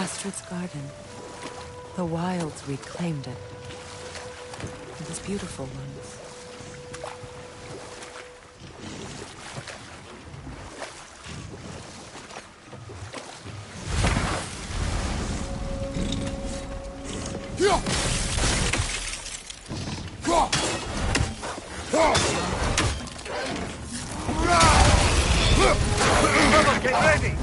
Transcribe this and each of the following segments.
Astrid's garden. The wilds reclaimed it. It was beautiful once. Get ready!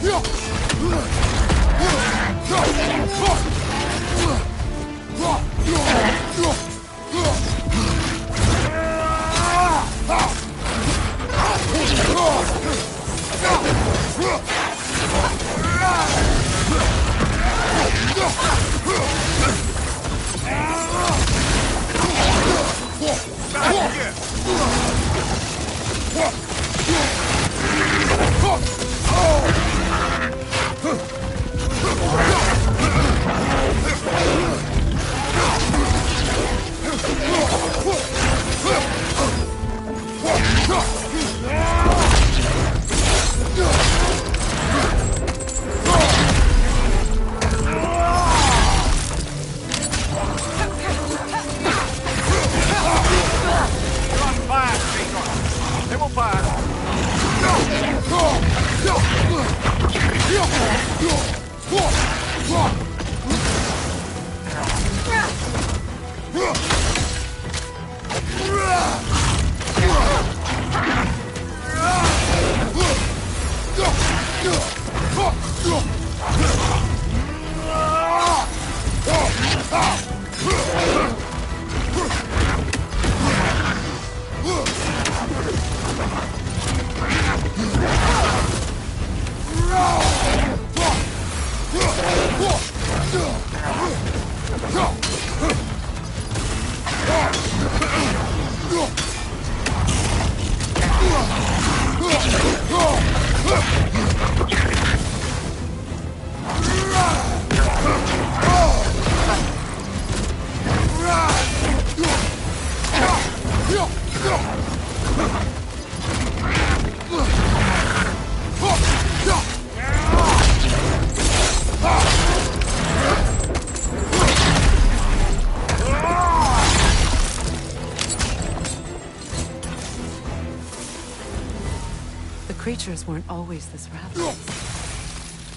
Creatures weren't always this ravenous.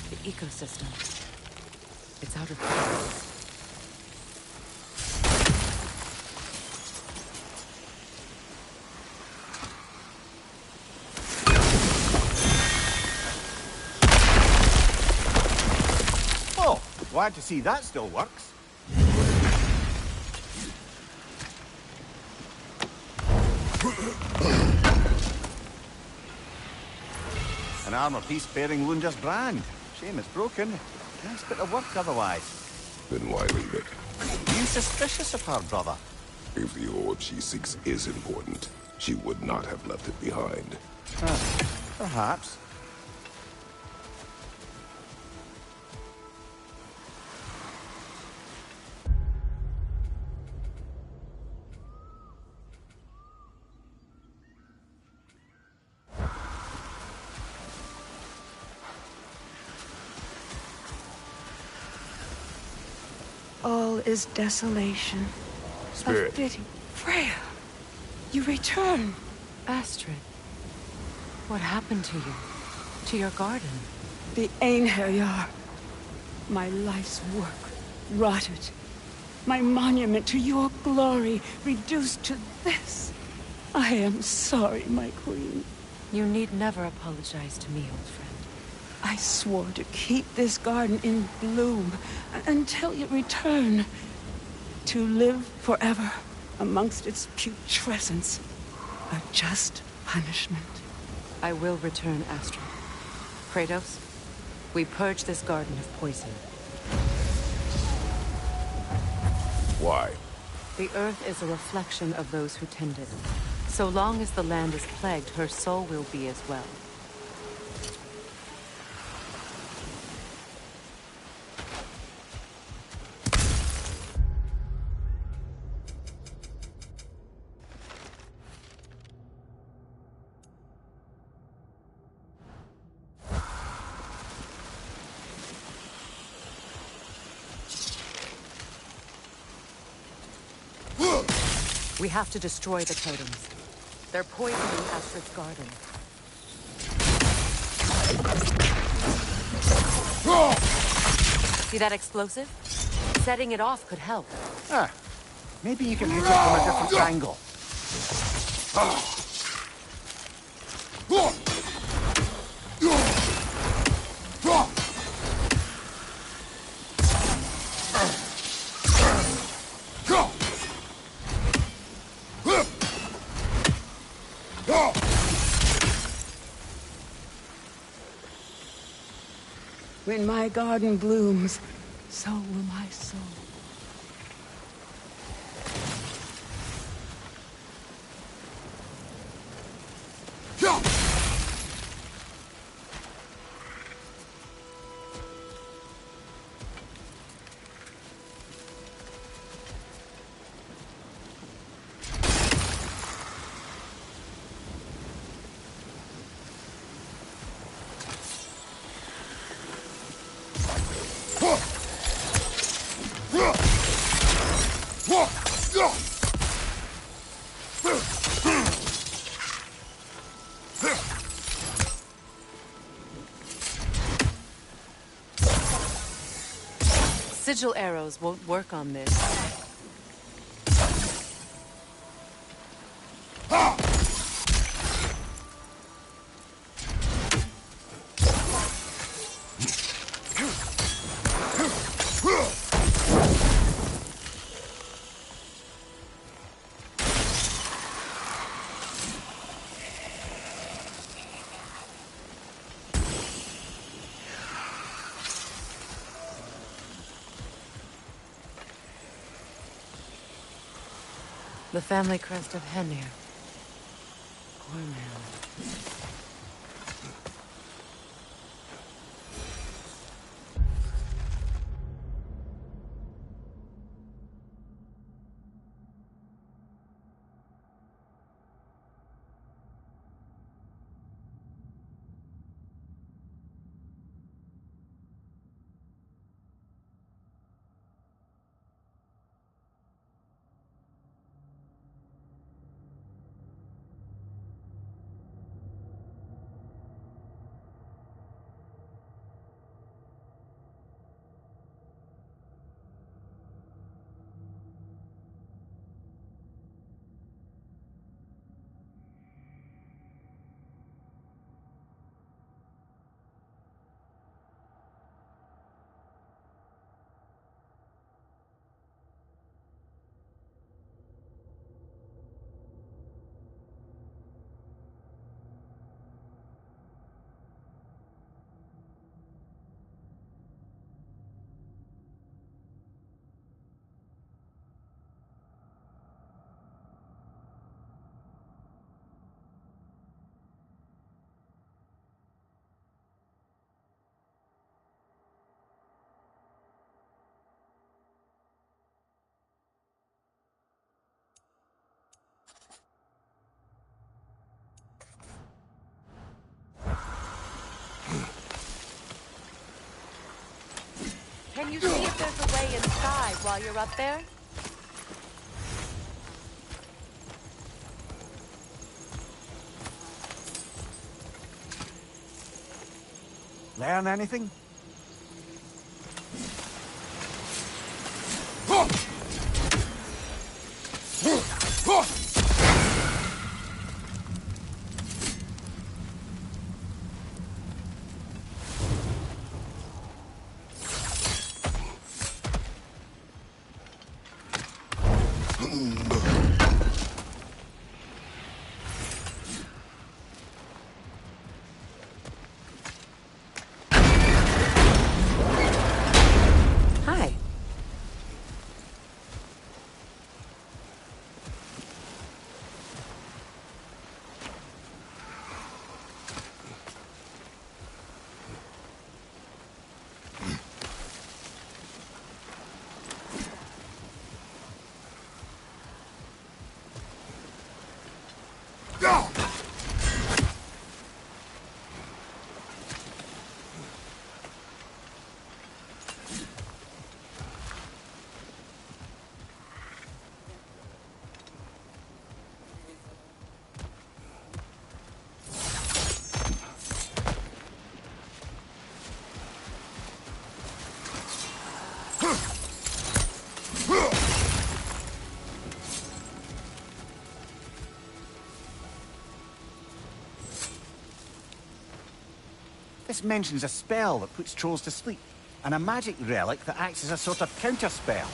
The ecosystem. It's out of balance. Oh, glad to see that still works. An armor-piece bearing Lunda's brand. Shame it's broken. Nice bit of work otherwise. Then why leave it? Being suspicious of her, brother. If the orb she seeks is important, she would not have left it behind. Perhaps. All is desolation. Spirit. Of pity. Freya! You return! Astrid. What happened to you? To your garden? The Einherjar. My life's work rotted. My monument to your glory reduced to this. I am sorry, my queen. You need never apologize to me, old friend. I swore to keep this garden in bloom until you return. To live forever amongst its putrescence. A just punishment. I will return, Astrid. Kratos, we purge this garden of poison. Why? The earth is a reflection of those who tend it. So long as the land is plagued, her soul will be as well. We have to destroy the totems. They're poisoning Astrid's garden. See that explosive? Setting it off could help. Ah, maybe you can hit it from a different angle. When my garden blooms, so will my soul. Sigil arrows won't work on this. The family crest of Henir. Poor man. Can you see if there's a way inside while you're up there? Learn anything? Hi. This mentions a spell that puts trolls to sleep, and a magic relic that acts as a sort of counter-spell.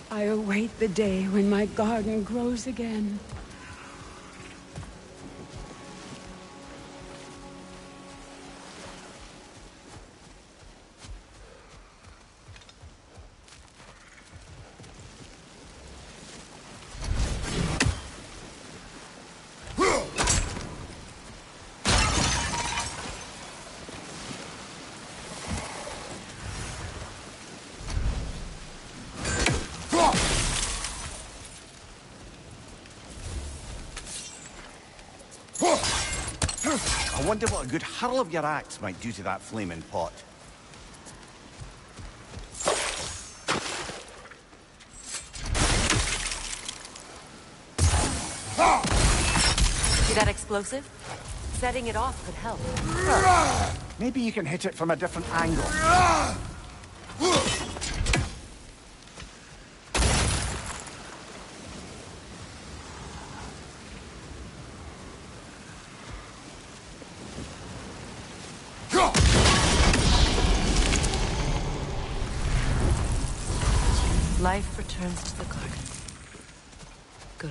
I await the day when my garden grows again. I wonder what a good hurl of your axe might do to that flaming pot. See that explosive? Setting it off could help. Maybe you can hit it from a different angle. Life returns to the garden. Good.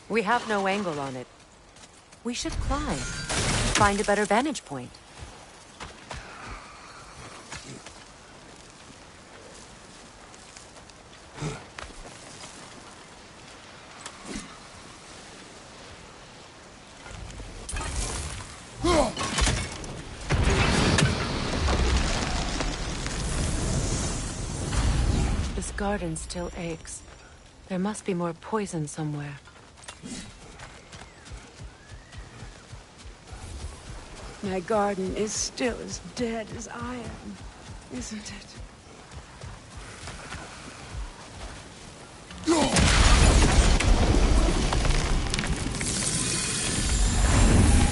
We have no angle on it. We should climb. Find a better vantage point. This garden still aches. There must be more poison somewhere. My garden is still as dead as I am, isn't it?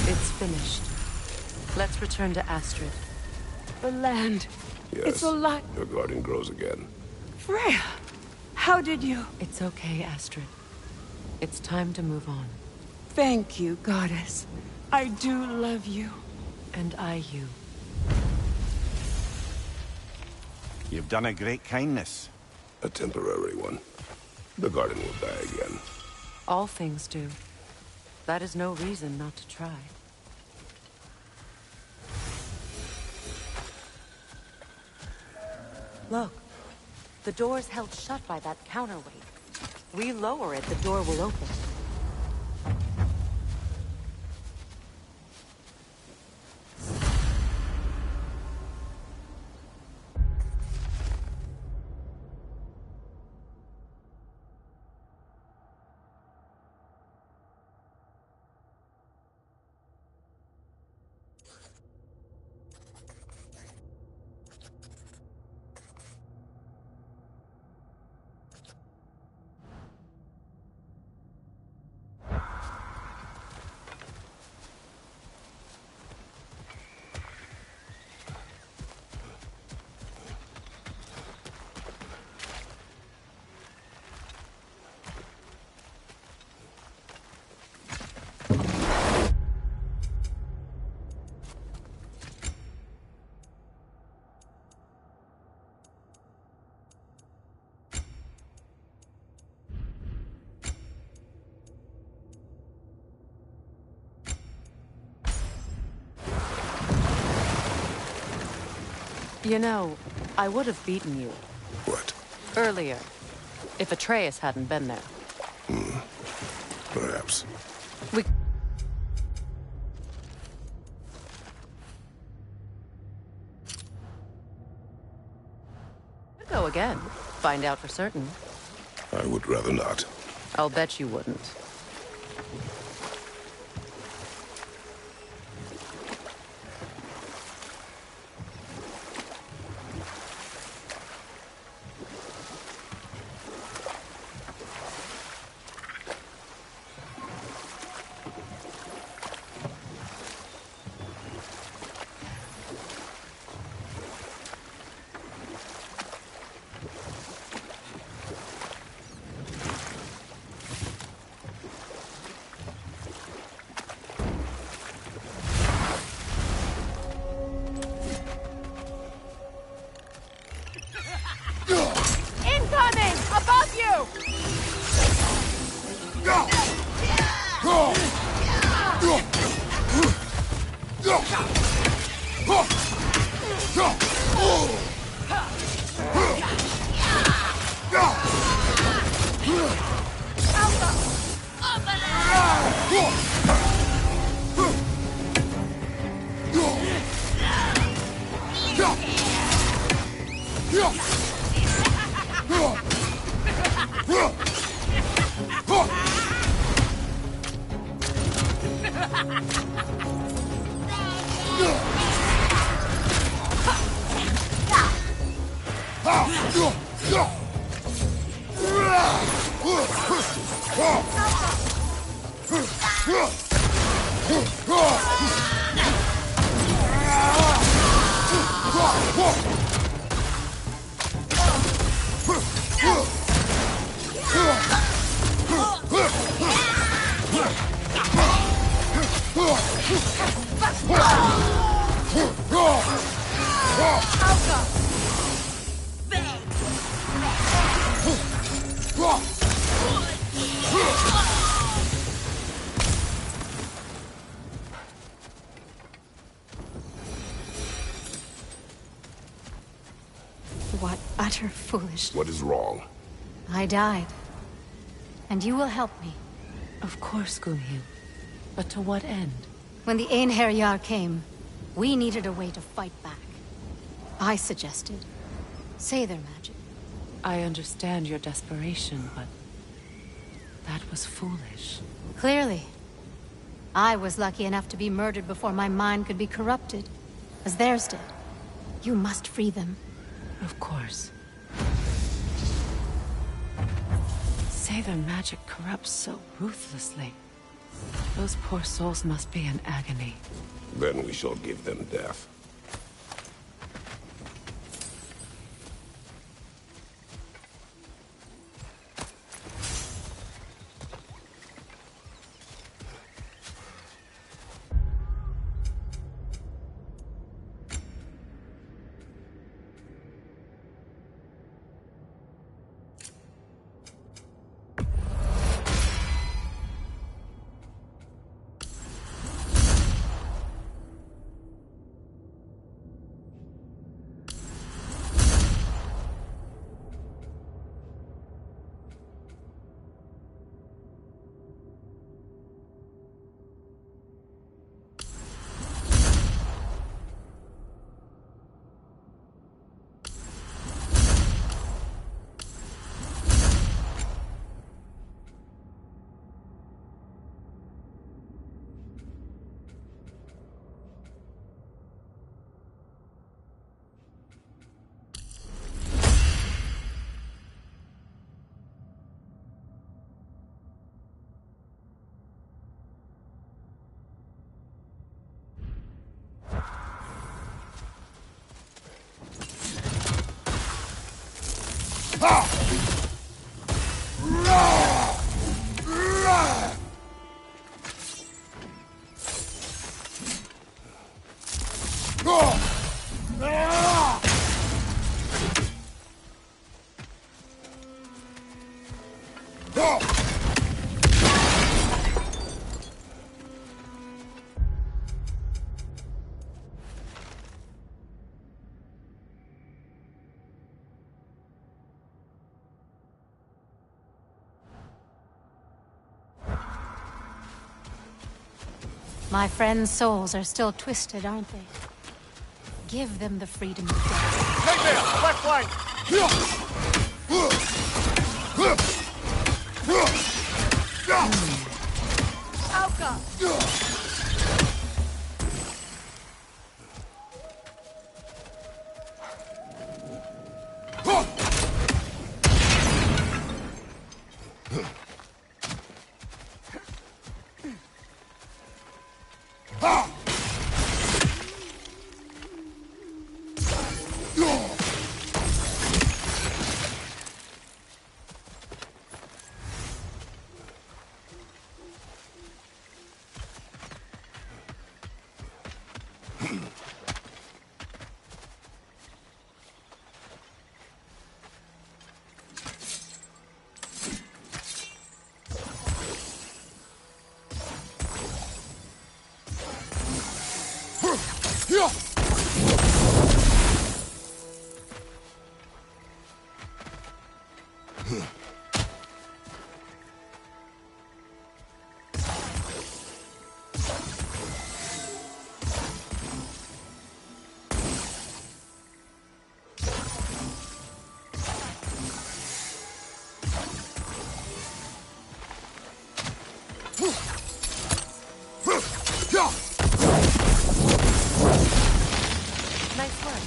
It's finished. Let's return to Astrid. The land. Yes, It's alive. your garden grows again. Freya, how did you? It's okay, Astrid. It's time to move on. Thank you, goddess. I do love you. And I you. You've done a great kindness. A temporary one. The garden will die again. All things do. That is no reason not to try. Look. The door's held shut by that counterweight. We lower it, the door will open. You know, I would have beaten you. What? Earlier. If Atreus hadn't been there. Perhaps. We... could go again. Find out for certain. I would rather not. I'll bet you wouldn't. Incoming! Above you! What utter foolishness. What is wrong? I died. And you will help me. Of course, Gunhild. But to what end? When the Einherjar came, we needed a way to fight back. I suggested Seidr magic. I understand your desperation, but... that was foolish. Clearly. I was lucky enough to be murdered before my mind could be corrupted, as theirs did. You must free them. Of course. Seidr magic corrupts so ruthlessly. Those poor souls must be in agony. Then we shall give them death. My friends' souls are still twisted, aren't they? Give them the freedom to dance. Hey there! Left flank! Alka! Nice work.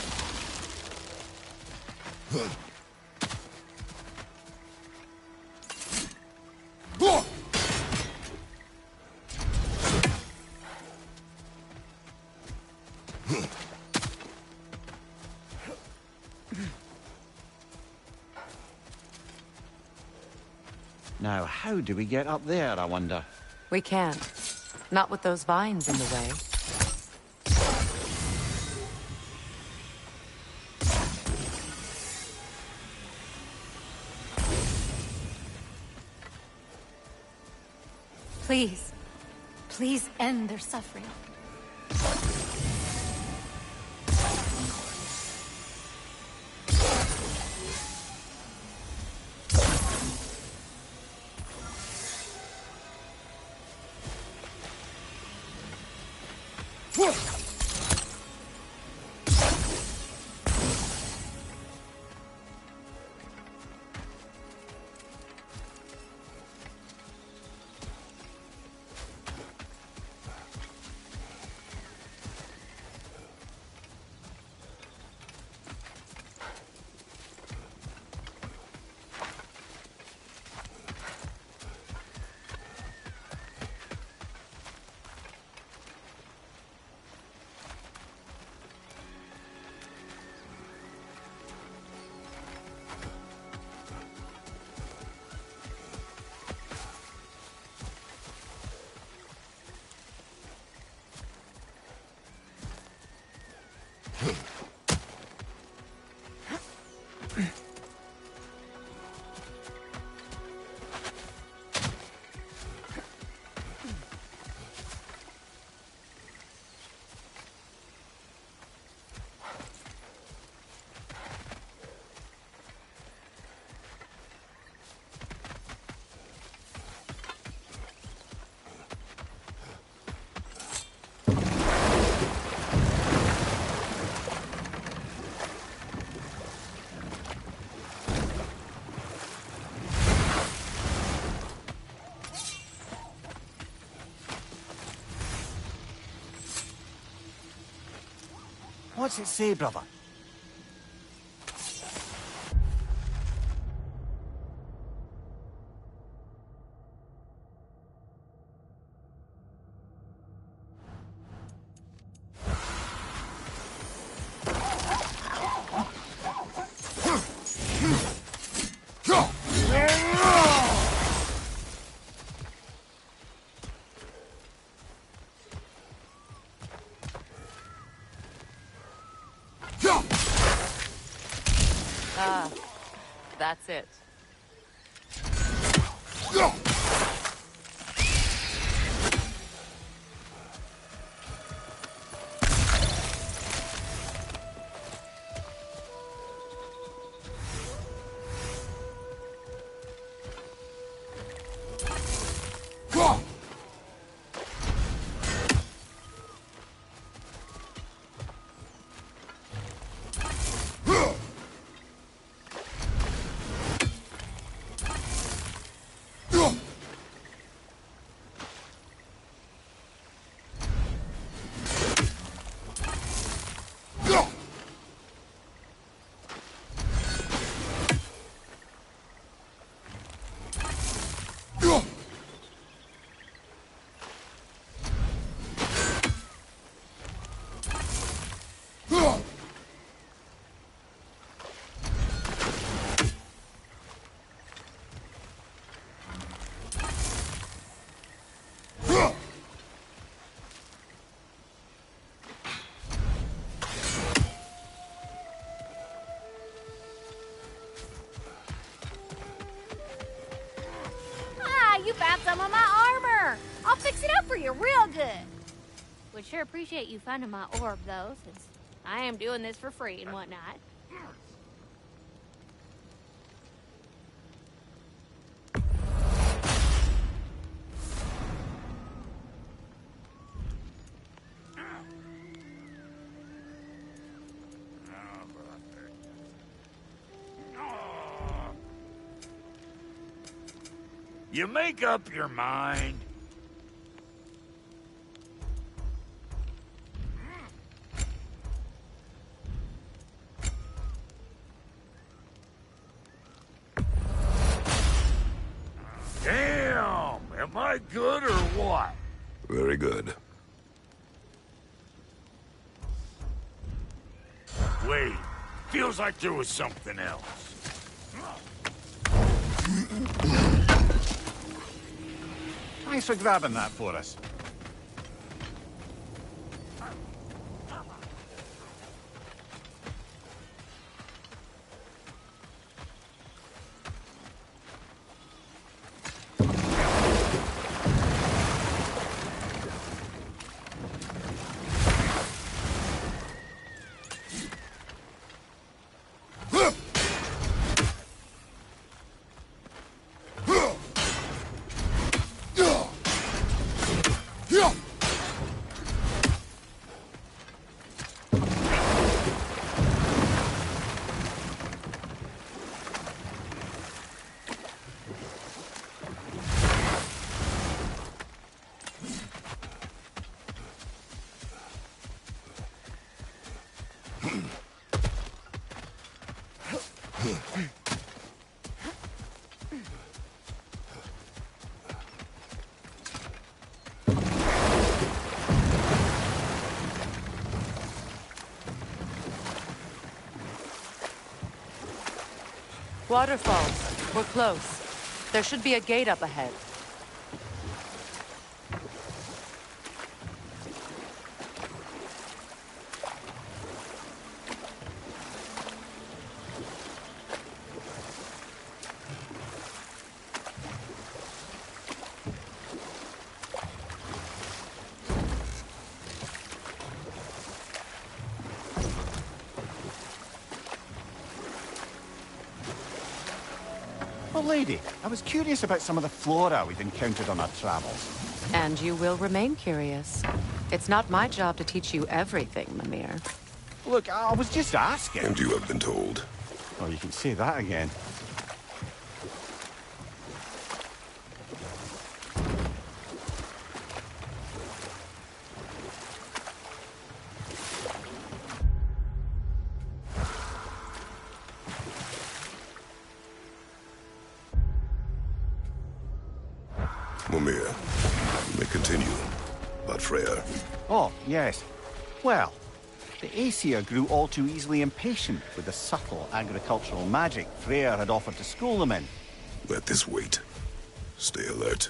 Now, how do we get up there, I wonder? We can't. Not with those vines in the way. Please. Please end their suffering. What's it say, brother? That's it. You found some of my armor! I'll fix it up for you real good! Would sure appreciate you finding my orb, though, since I am doing this for free and whatnot. You make up your mind. Damn! Am I good or what? Very good. Wait, feels like there was something else. Thanks for grabbing that for us. Waterfalls. We're close. There should be a gate up ahead. Well, lady, I was curious about some of the flora we've encountered on our travels. And you will remain curious. It's not my job to teach you everything, Mimir. Look, I was just asking. And you have been told. Oh, you can say that again. Mimir, you may continue. But Freya, Oh, yes. Well, the Aesir grew all too easily impatient with the subtle agricultural magic Freyr had offered to school them in. let this wait. Stay alert.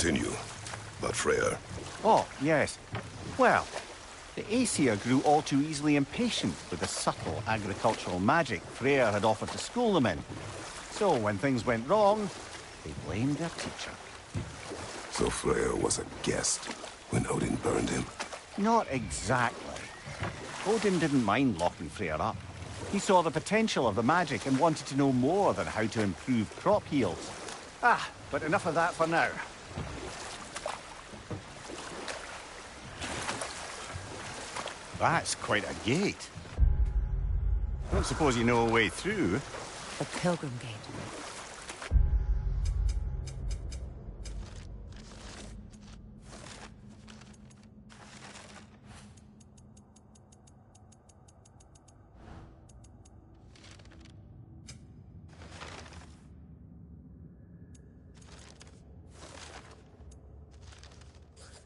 Continue. But Freyr. Oh, yes. Well, the Aesir grew all too easily impatient with the subtle agricultural magic Freyr had offered to school them in. So when things went wrong, they blamed their teacher. So Freyr was a guest when Odin burned him? Not exactly. Odin didn't mind locking Freyr up. He saw the potential of the magic and wanted to know more than how to improve crop yields. Ah, but enough of that for now. That's quite a gate. Don't suppose you know a way through? The Pilgrim Gate.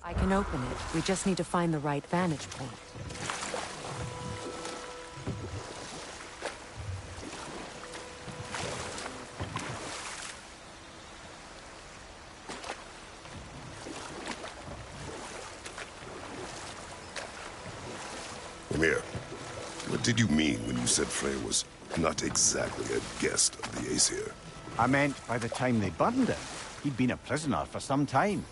I can open it. We just need to find the right vantage point. Ymir, what did you mean when you said Freyr was not exactly a guest of the Aesir? I meant by the time they burned him, he'd been a prisoner for some time.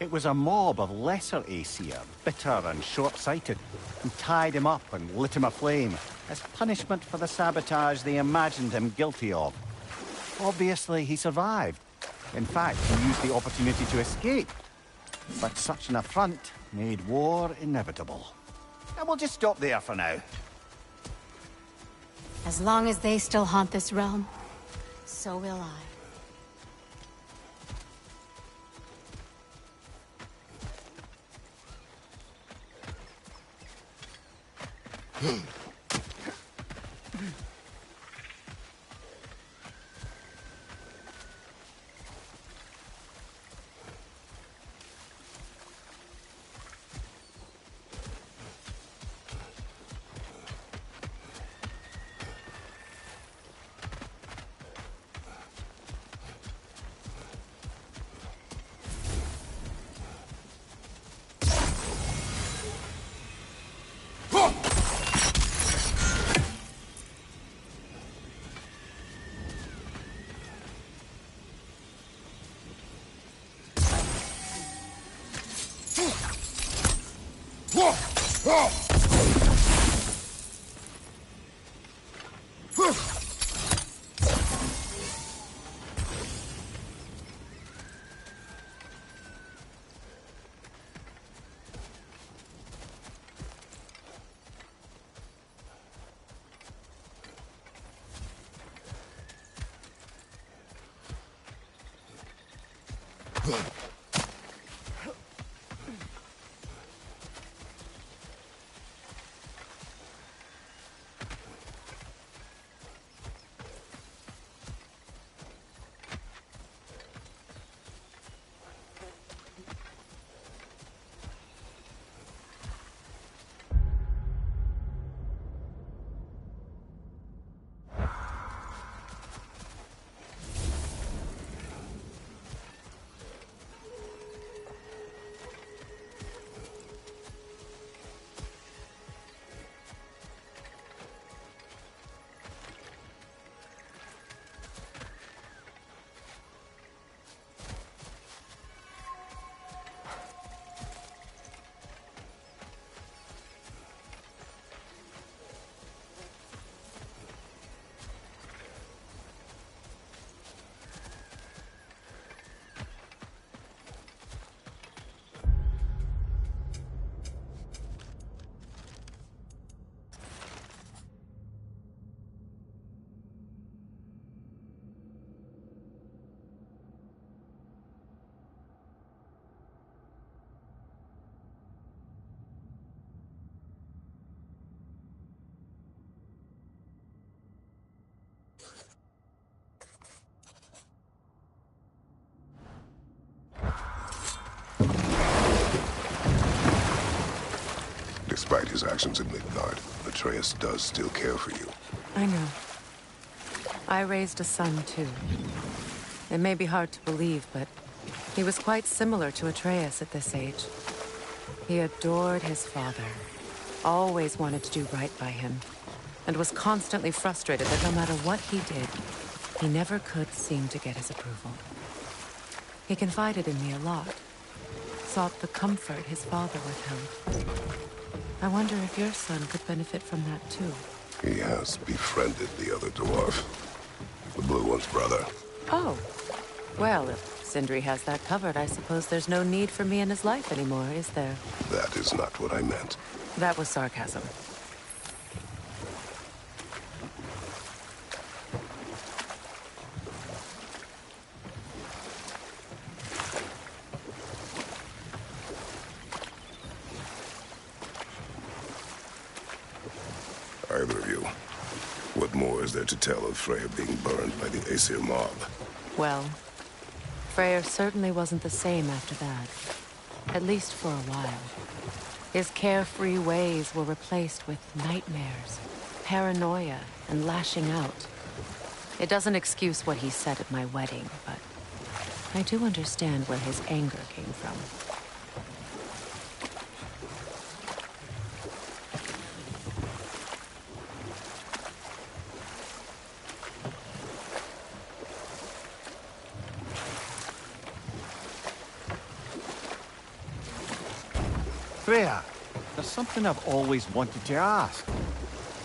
It was a mob of lesser Aesir, bitter and short-sighted, who tied him up and lit him aflame as punishment for the sabotage they imagined him guilty of. Obviously, he survived. In fact, he used the opportunity to escape. But such an affront made war inevitable. And we'll just stop there for now. As long as they still haunt this realm, so will I. Despite his actions in Midgard, Atreus does still care for you. I know. I raised a son, too. It may be hard to believe, but He was quite similar to Atreus at this age. He adored his father, always wanted to do right by him, and was constantly frustrated that no matter what he did, he never could seem to get his approval. He confided in me a lot, sought the comfort his father withheld. I wonder if your son could benefit from that too. He has befriended the other dwarf. The blue one's brother. Oh. Well, if Sindri has that covered, I suppose there's no need for me in his life anymore, is there? That is not what I meant. That was sarcasm. Either of you. What more is there to tell of Freya being burned by the Aesir mob? Well, Freyr certainly wasn't the same after that. At least for a while. His carefree ways were replaced with nightmares, paranoia, and lashing out. It doesn't excuse what he said at my wedding, but I do understand where his anger came from. Freya, there's something I've always wanted to ask.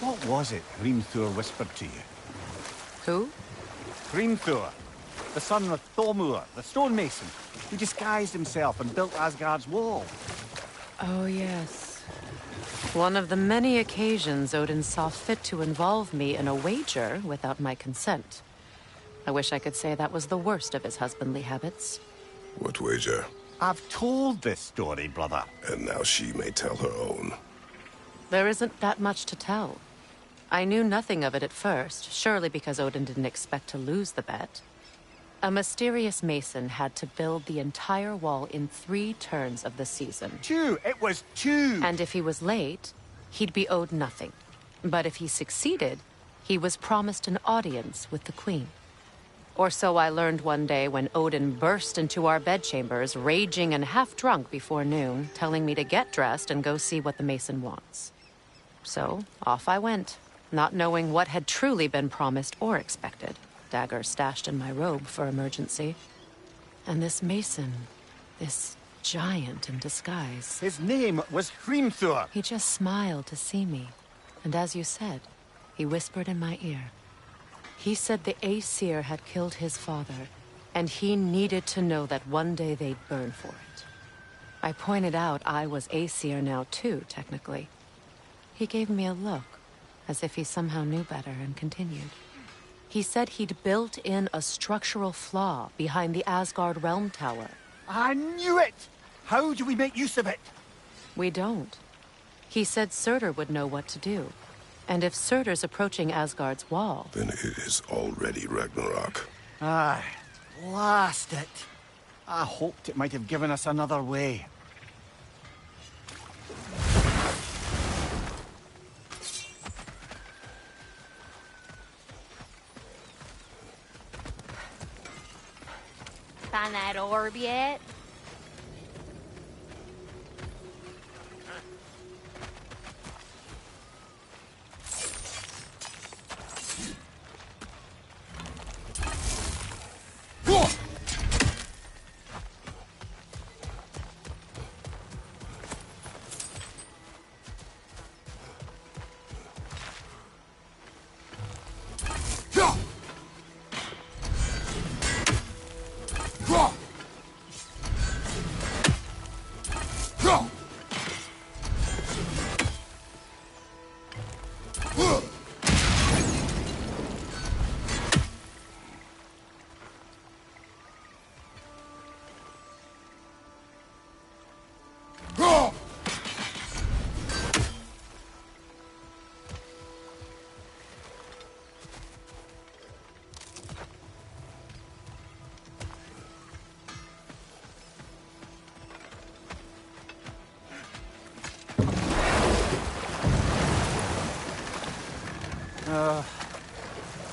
What was it Hrimthur whispered to you? Who? Hrimthur, the son of Thormur, the stonemason, who disguised himself and built Asgard's wall. Oh, yes. One of the many occasions Odin saw fit to involve me in a wager without my consent. I wish I could say that was the worst of his husbandly habits. What wager? I've told this story, brother. And now she may tell her own. There isn't that much to tell. I knew nothing of it at first, surely because Odin didn't expect to lose the bet. A mysterious mason had to build the entire wall in 3 turns of the season. 2! It was 2! And if he was late, he'd be owed nothing. But if he succeeded, he was promised an audience with the queen. Or so I learned one day when Odin burst into our bedchambers, raging and half-drunk before noon, telling me to get dressed and go see what the mason wants. So, off I went, not knowing what had truly been promised or expected, dagger stashed in my robe for emergency. And this mason, this giant in disguise... His name was Hrimthur! He just smiled to see me, and as you said, he whispered in my ear. He said the Aesir had killed his father, and he needed to know that one day they'd burn for it. I pointed out I was Aesir now too, technically. He gave me a look, as if he somehow knew better, and continued. He said he'd built in a structural flaw behind the Asgard Realm Tower. I knew it! How do we make use of it? We don't. He said Surtur would know what to do. And if Surtur's approaching Asgard's wall... Then it is already Ragnarok. Aye, blast it. I hoped it might have given us another way. Find that orb yet?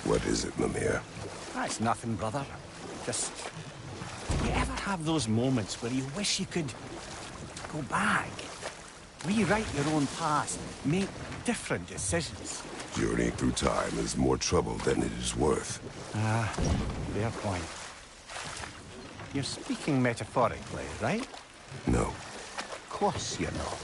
What is it, Mimir? That's nothing, brother. Just... You ever have those moments where you wish you could go back, rewrite your own past, make different decisions. Journeying through time is more trouble than it is worth. Ah, fair point. You're speaking metaphorically, right? No. Of course you're not.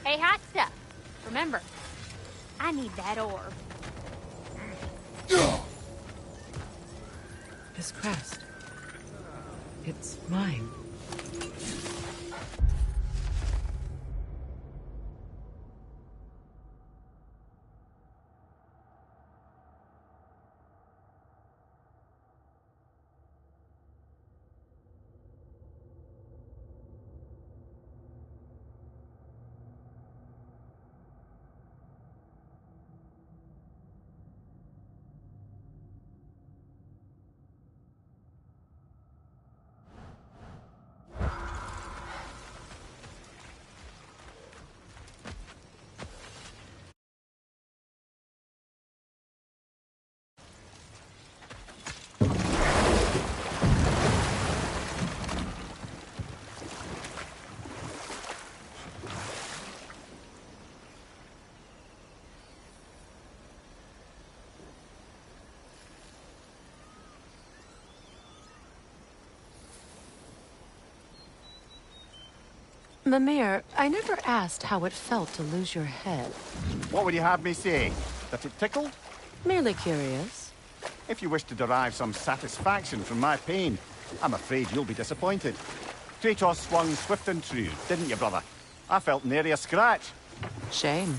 Hey, hot stuff. Remember, I need that orb. This crest. It's mine. Mimir, I never asked how it felt to lose your head. What would you have me say? That it tickled? Merely curious. If you wish to derive some satisfaction from my pain, I'm afraid you'll be disappointed. Kratos swung swift and true, didn't you, brother? I felt nary a scratch. Shame.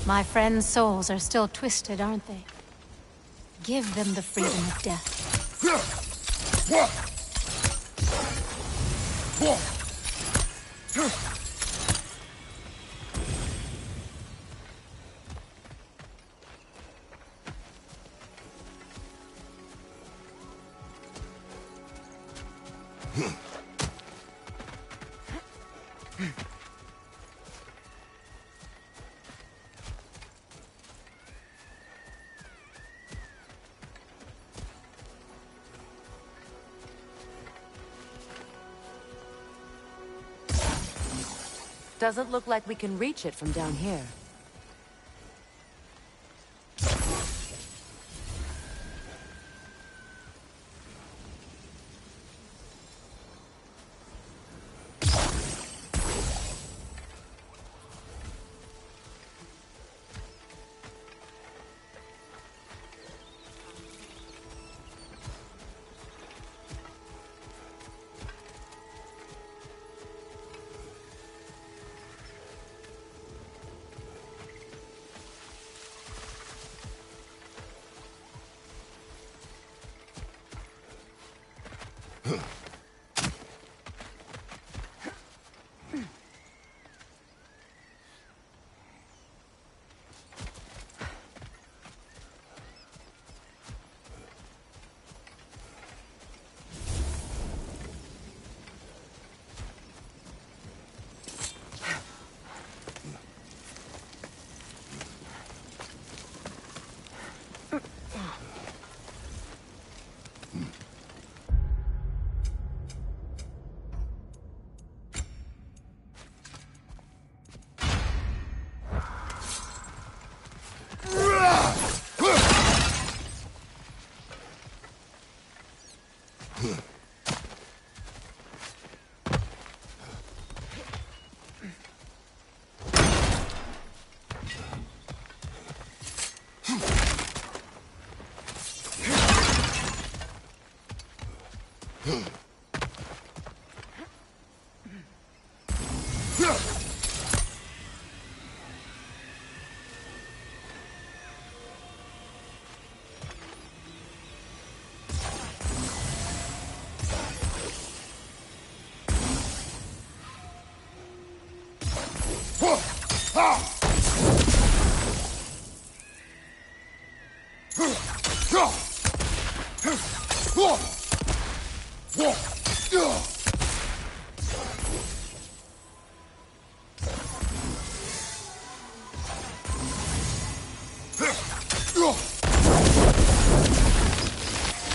My friends' souls are still twisted, aren't they? Give them the freedom of death. Doesn't look like we can reach it from down here.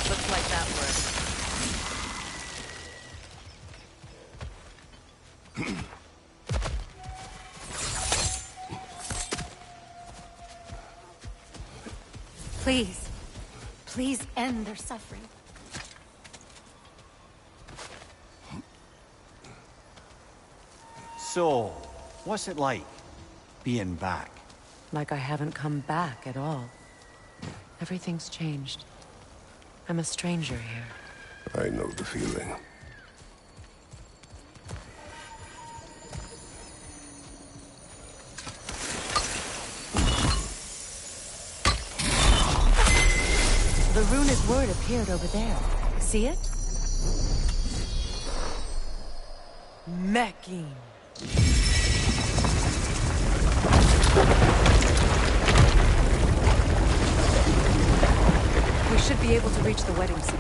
Looks like that worked. Please. Please end their suffering. So, what's it like, being back? Like I haven't come back at all. Everything's changed. I'm a stranger here. I know the feeling. The runic word appeared over there. See it? Mecking. We should be able to reach the wedding center.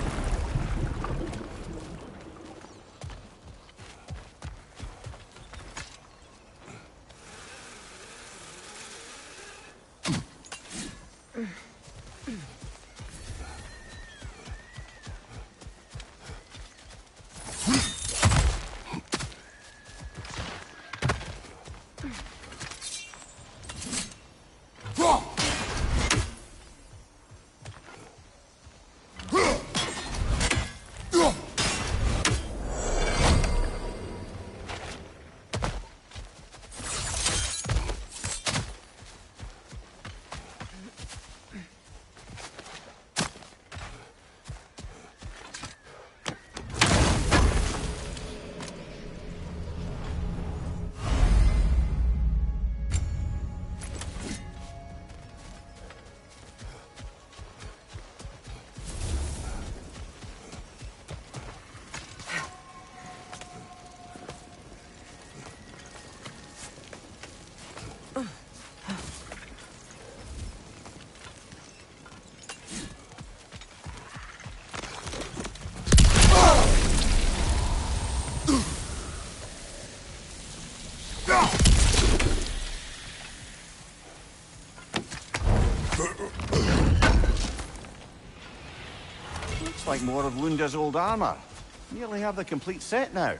like more of Lunda's old armor. Nearly have the complete set now.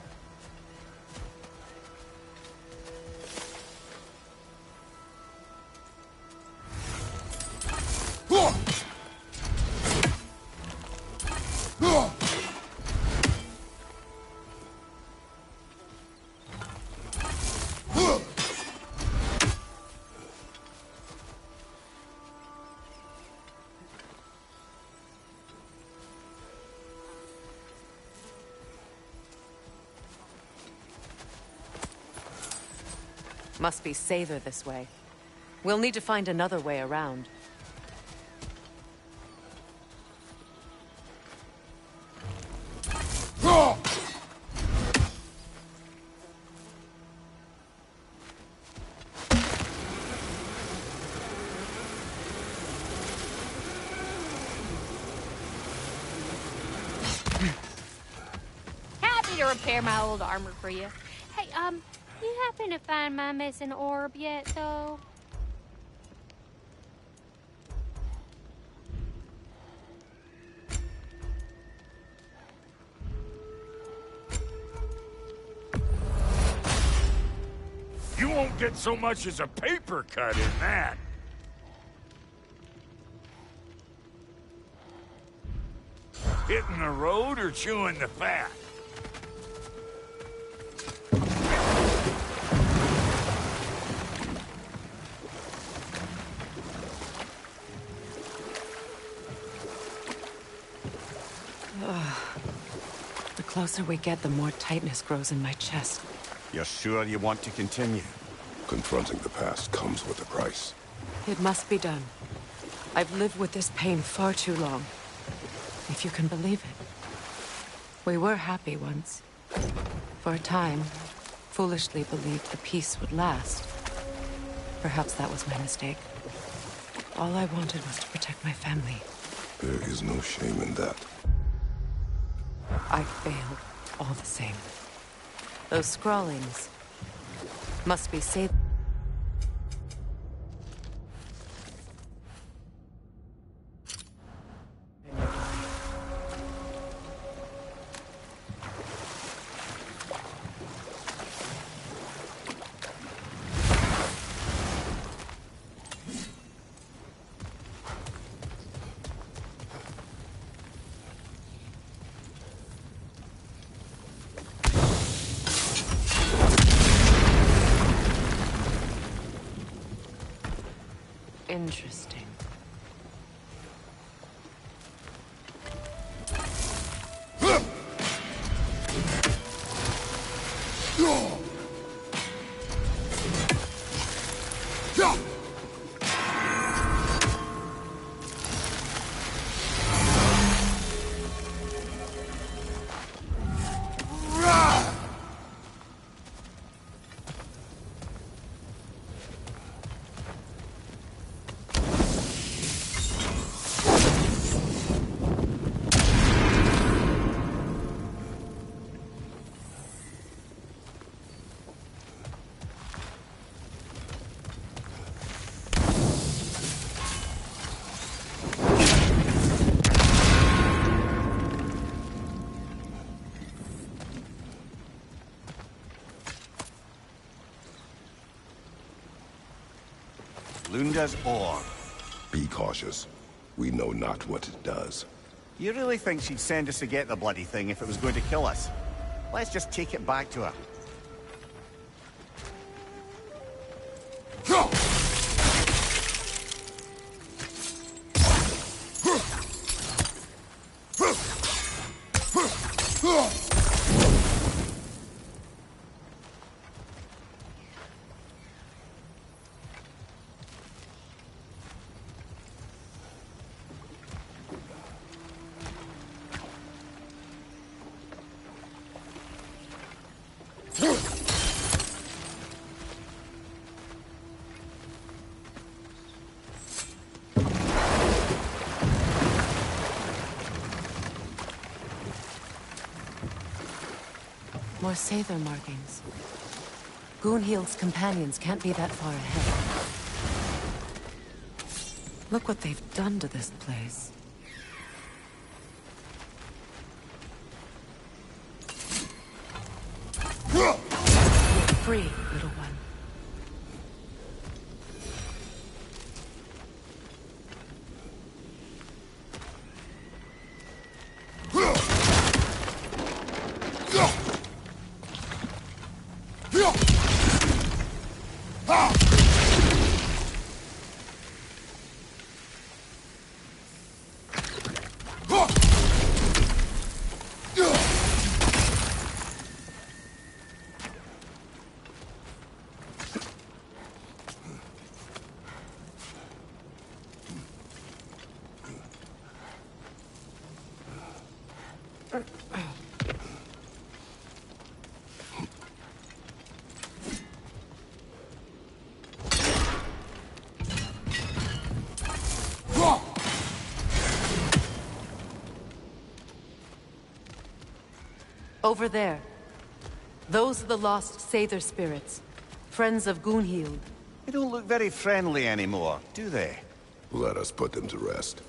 Must be safer this way. We'll need to find another way around. Happy to repair my old armor for you. Hey, you happen to find my missing orb yet, though? You won't get so much as a paper cut in that. Hitting the road or chewing the fat? The closer we get, the more tightness grows in my chest. You're sure you want to continue? Confronting the past comes with a price. It must be done. I've lived with this pain far too long. If you can believe it. We were happy once. For a time, foolishly believed the peace would last. Perhaps that was my mistake. All I wanted was to protect my family. There is no shame in that. I failed, all the same. Those scrawlings must be saved. Interesting. Lunda's orb. Be cautious. We know not what it does. You really think she'd send us to get the bloody thing if it was going to kill us? Let's just take it back to her. More Sather markings. Goonhield's companions can't be that far ahead. Look what they've done to this place. free, little one. Over there. Those are the lost Sather spirits. Friends of Gunhild. They don't look very friendly anymore, do they? Let us put them to rest.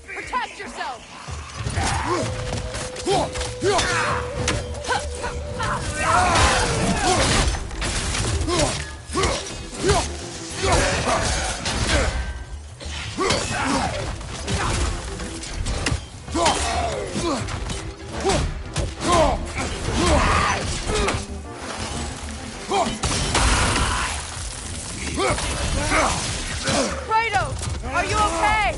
Protect yourself! Kratos! Are you okay?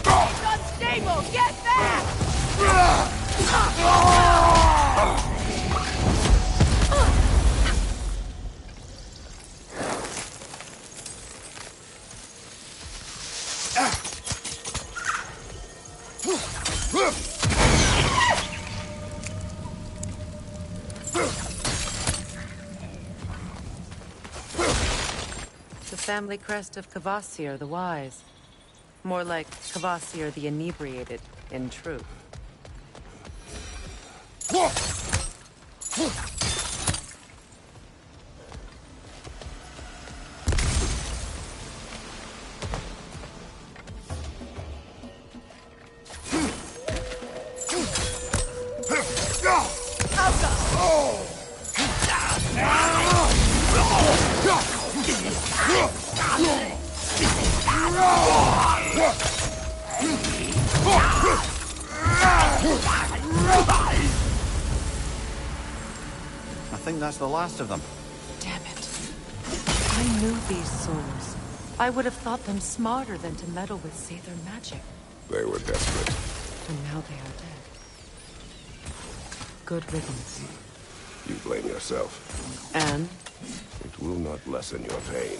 It's unstable! Get back! The family crest of Kvasir the Wise. More like Kvasir the Inebriated, in truth. I think that's the last of them. Damn it. I knew these souls. I would have thought them smarter than to meddle with Sather magic. They were desperate. And now they are dead. Good riddance. You blame yourself. And It will not lessen your pain.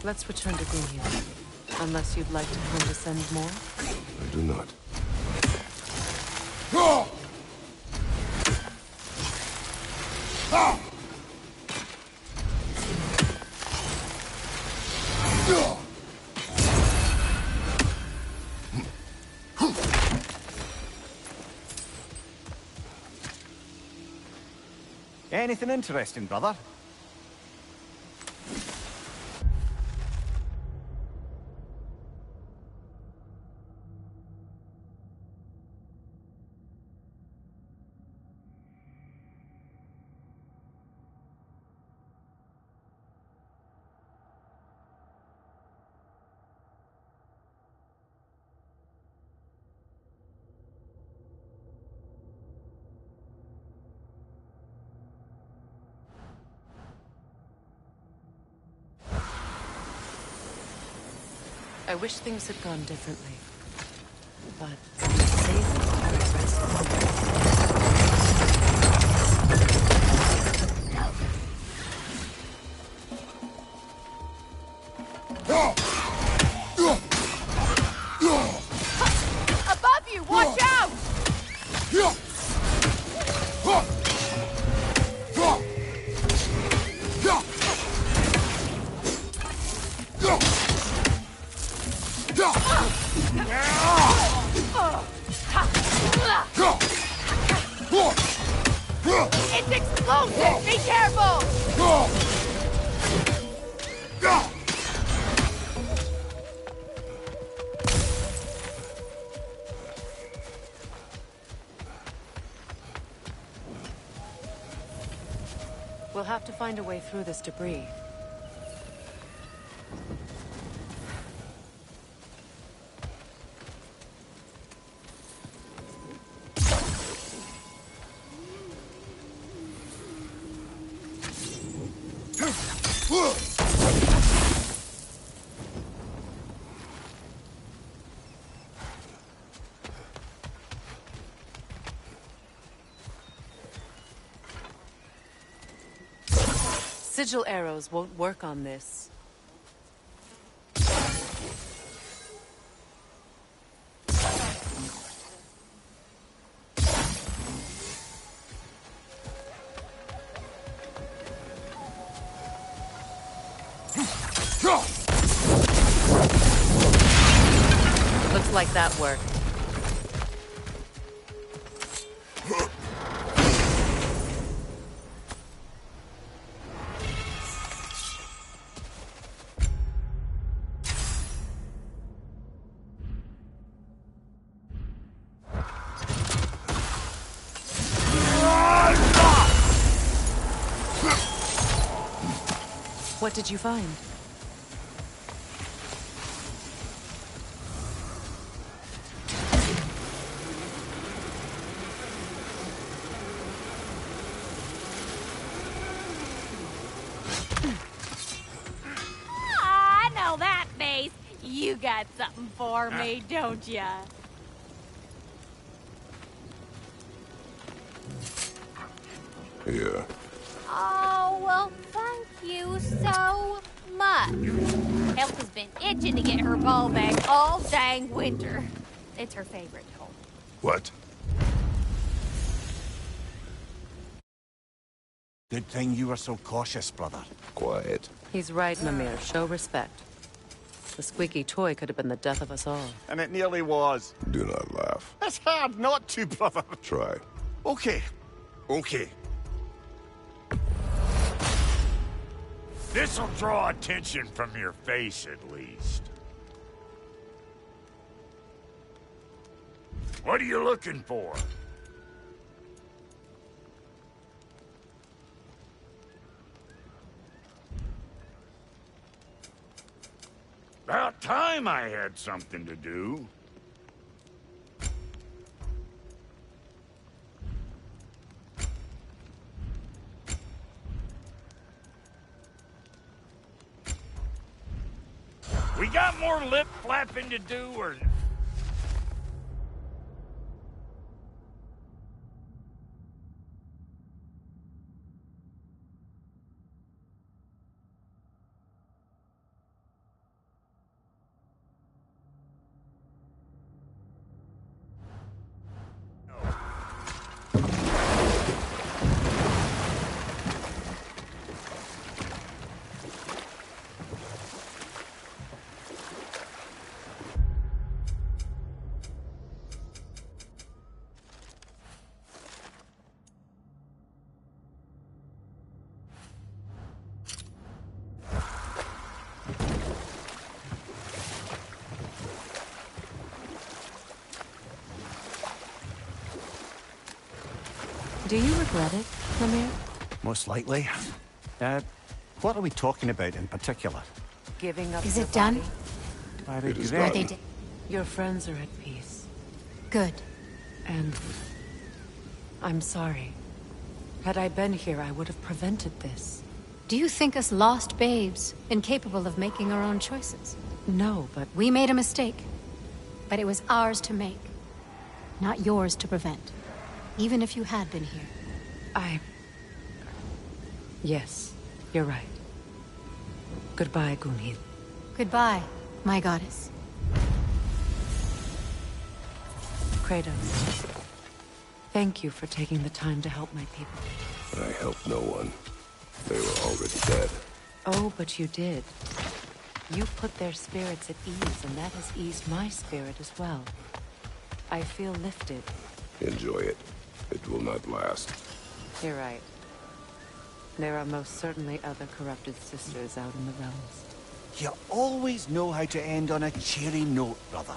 let's return to Gunhild. Unless you'd like to condescend more. I do not. Anything interesting, brother? I wish things had gone differently. But we saved the rest. Above you! Watch out! It's explosive! Be careful! We'll have to find a way through this debris. Sigil arrows won't work on this. Looks like that worked. What did you find? I know that face. You got something for me, don't ya? Yeah. Oh, well, thank you so much. Health has been itching to get her ball back all dang winter. It's her favorite toy. What? Good thing you were so cautious, brother. Quiet. He's right, Mimir. Show respect. The squeaky toy could have been the death of us all. And it nearly was. Do not laugh. It's hard not to, brother. Try. Okay. Okay. This'll draw attention from your face, at least. What are you looking for? About time I had something to do. We got more lip flapping to do, or... Do you regret it, Mimir? Most likely. What are we talking about in particular? Giving up Is your it done? body? I It is regret. Are they done. Your friends are at peace. Good. And I'm sorry. Had I been here, I would have prevented this. Do you think us lost babes, incapable of making our own choices? No, but We made a mistake. But it was ours to make. Not yours to prevent. Even if you had been here. Yes, you're right. Goodbye, Gunhild. Goodbye, my goddess. Kratos. Thank you for taking the time to help my people. I helped no one. They were already dead. Oh, but you did. You put their spirits at ease, and that has eased my spirit as well. I feel lifted. Enjoy it. It will not last. You're right. There are most certainly other corrupted sisters out in the realms. You always know how to end on a cheery note, brother.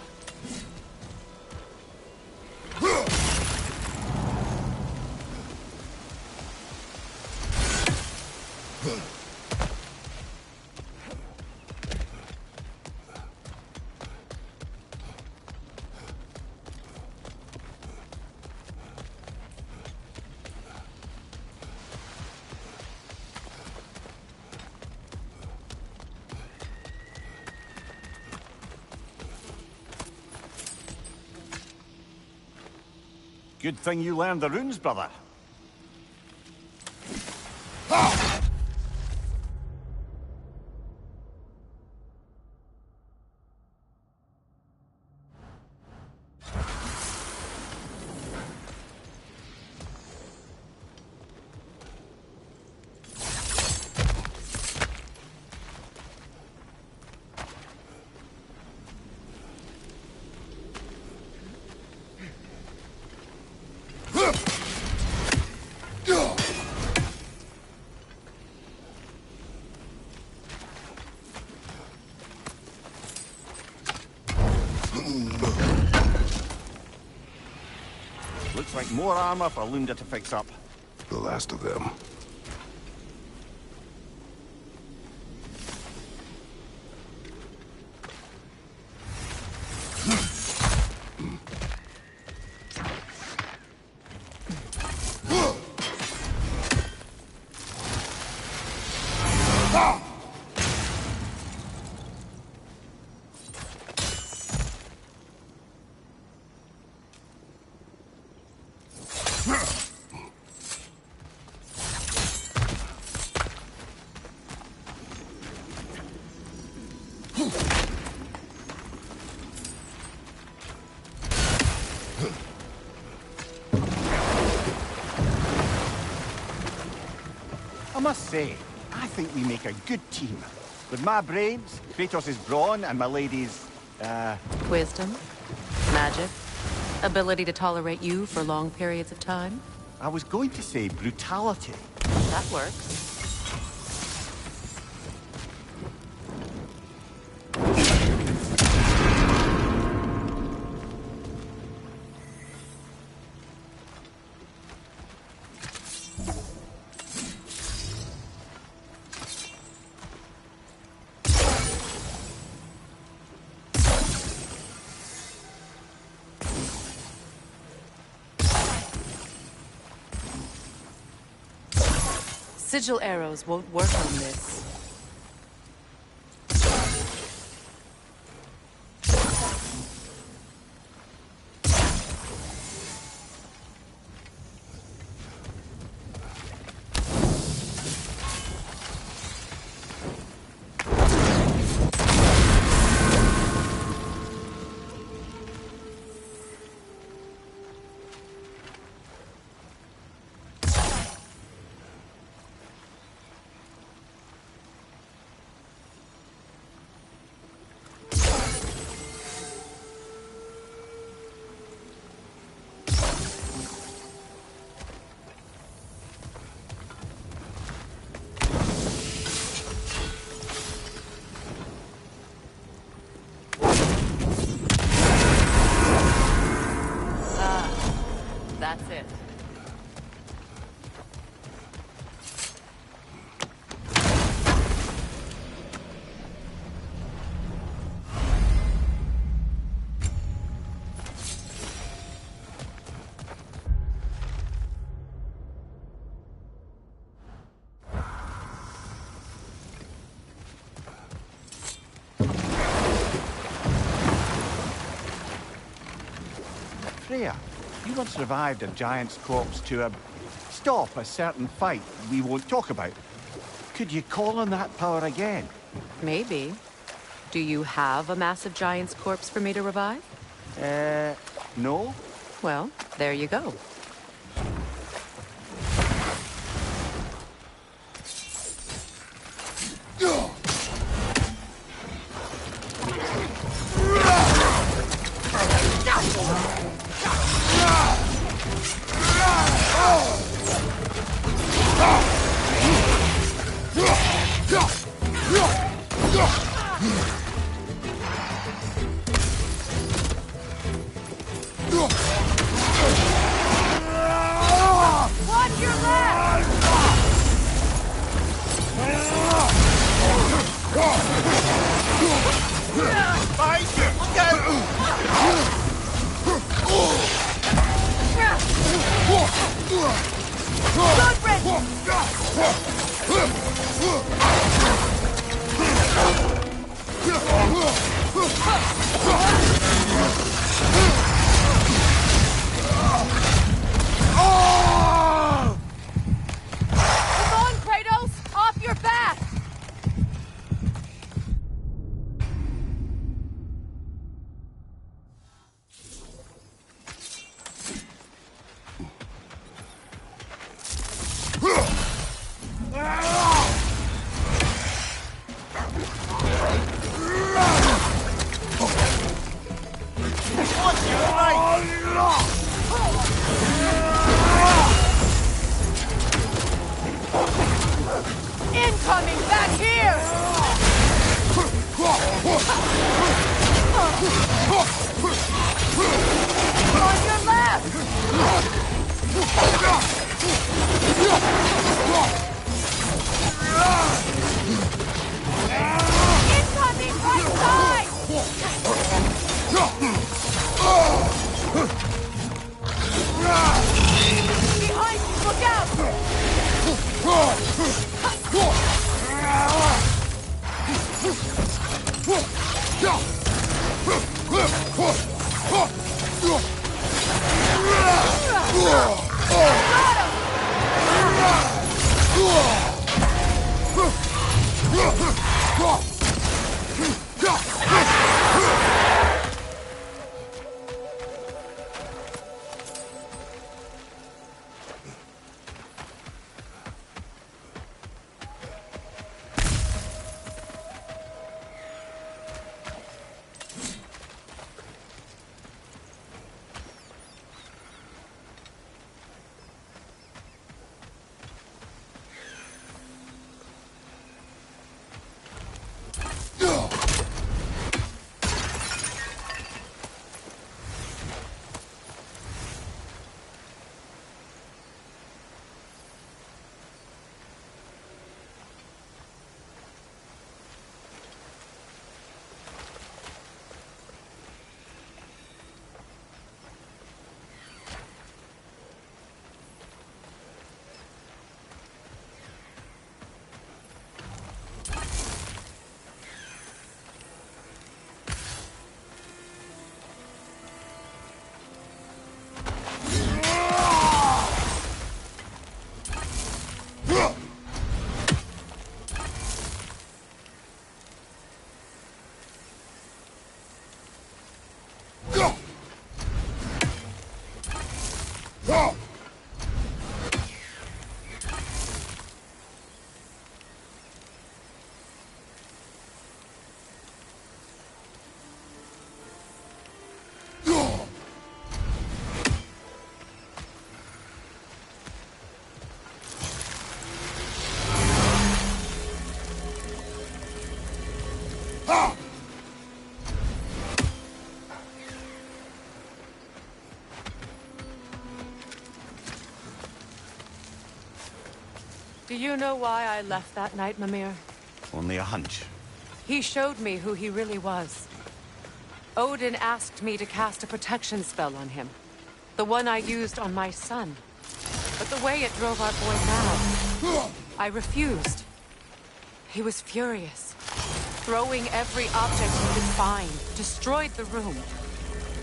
Good thing you learned the runes, brother. Looks like more armor for Lunda to fix up. The last of them. I must say, I think we make a good team. With my brains, Kratos' brawn, and my lady's, Wisdom, magic, ability to tolerate you for long periods of time. I was going to say brutality. That works. Sigil arrows won't work on this. That's it. Freya, you once revived a giant's corpse to stop a certain fight we won't talk about. Could you call on that power again? Maybe. Do you have a massive giant's corpse for me to revive? No? Well, there you go. Watch your left! Behind you! Look out! Good riddance! Come on, Kratos! Off your back! Incoming back here! On your left! Incoming right side! Behind you, look out! Do you know why I left that night, Mimir? Only a hunch. He showed me who he really was. Odin asked me to cast a protection spell on him. The one I used on my son. But the way it drove our boy mad, I refused. He was furious. Throwing every object he could find, destroyed the room.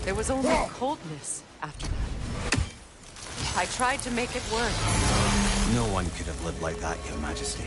There was only coldness after that. I tried to make it work. No one could have lived like that, Your Majesty.